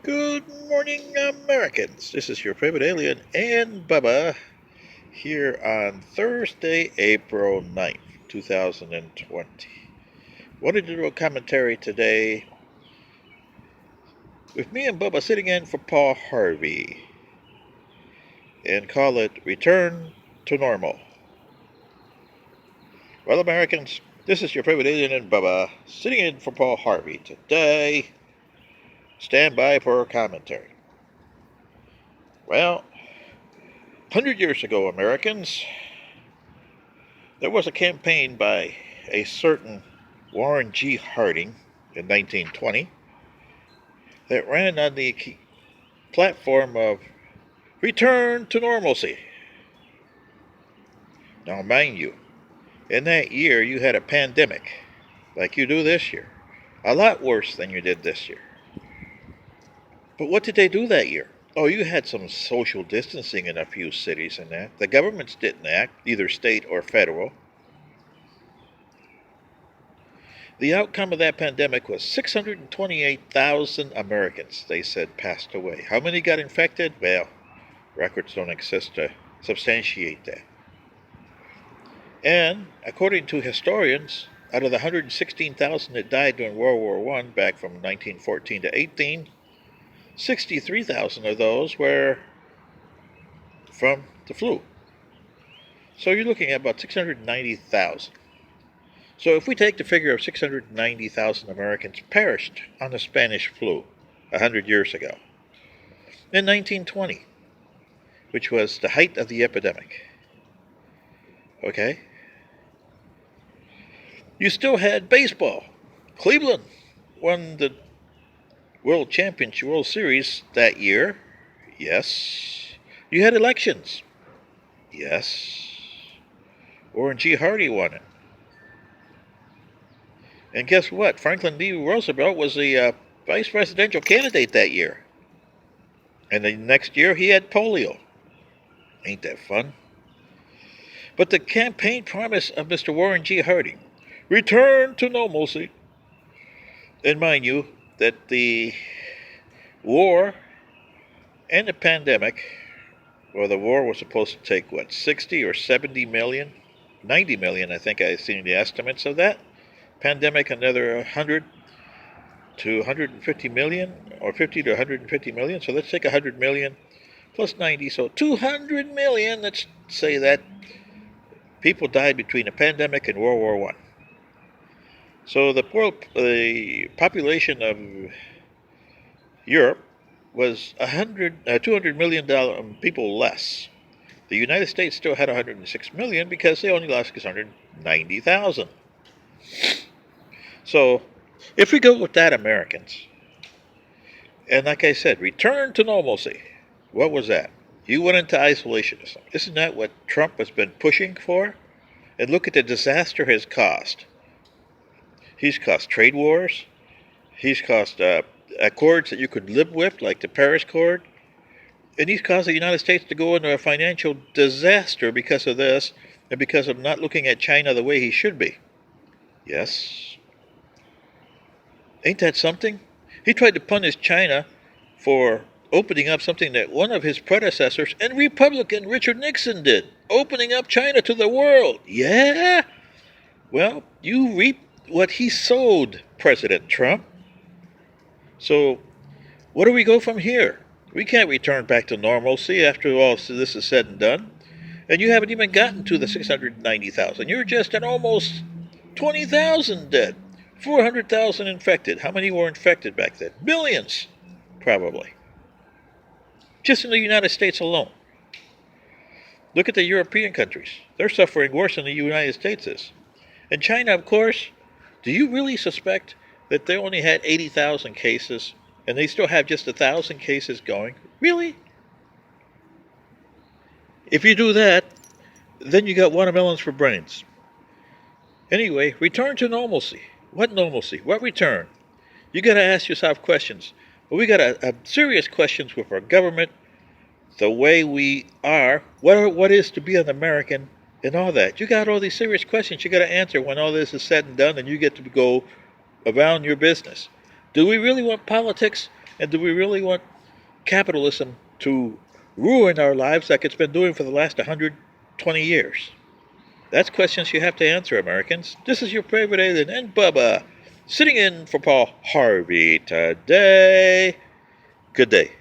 Good morning, Americans. This is your favorite alien and Bubba here on Thursday, April 9th, 2020. Wanted to do a commentary today with me and Bubba sitting in for Paul Harvey and call it Return to Normal. Well, Americans, this is your favorite alien and Bubba sitting in for Paul Harvey today. Stand by for a commentary. Well, 100 years ago, Americans, there was a campaign by a certain Warren G. Harding in 1920 that ran on the platform of return to normalcy. Now, mind you, in that year you had a pandemic like you do this year, a lot worse than you did this year. But what did they do that year? Oh, you had some social distancing in a few cities and that. The governments didn't act, either state or federal. The outcome of that pandemic was 628,000 Americans, they said, passed away. How many got infected? Well, records don't exist to substantiate that. And according to historians, out of the 116,000 that died during World War I back from 1914 to 18, 63,000 of those were from the flu. So you're looking at about 690,000. So if we take the figure of 690,000 Americans perished on the Spanish flu 100 years ago, in 1920, which was the height of the epidemic, okay, you still had baseball. Cleveland won the World Series that year. Yes. You had elections. Yes. Warren G. Hardy won it. And guess what? Franklin D. Roosevelt was the vice presidential candidate that year. And the next year he had polio. Ain't that fun? But the campaign promise of Mr. Warren G. Harding, return to normalcy. And mind you, that the war and the pandemic, well, the war was supposed to take, what, 60 or 70 million? 90 million, I think I've seen the estimates of that. Pandemic, another 100 to 150 million, or 50 to 150 million. So let's take 100 million plus 90, so 200 million, let's say that, people died between the pandemic and World War I. So the population of Europe was 200 million people less. The United States still had 106 million because they only lost 690,000. So if we go with that, Americans, and like I said, return to normalcy, what was that? You went into isolationism. Isn't that what Trump has been pushing for? And look at the disaster has caused. He's caused trade wars. He's caused accords that you could live with, like the Paris Accord. And he's caused the United States to go into a financial disaster because of this and because of not looking at China the way he should be. Yes. Ain't that something? He tried to punish China for opening up something that one of his predecessors and Republican Richard Nixon did, opening up China to the world. Yeah? Well, you reap what he sowed, President Trump. So, where do we go from here? We can't return back to normalcy after all this is said and done. And you haven't even gotten to the 690,000. You're just at almost 20,000 dead. 400,000 infected. How many were infected back then? Millions, probably. Just in the United States alone. Look at the European countries. They're suffering worse than the United States is. And China, of course, do you really suspect that they only had 80,000 cases and they still have just 1,000 cases going? Really? If you do that, then you got watermelons for brains. Anyway, return to normalcy. What normalcy? What return? You got to ask yourself questions. Well, we got a serious questions with our government, the way we are, what is to be an American, and all that. You got all these serious questions you got to answer when all this is said and done, and you get to go around your business. Do we really want politics? And do we really want capitalism to ruin our lives like it's been doing for the last 120 years? That's questions you have to answer, Americans. This is your favorite alien and Bubba, sitting in for Paul Harvey today. Good day.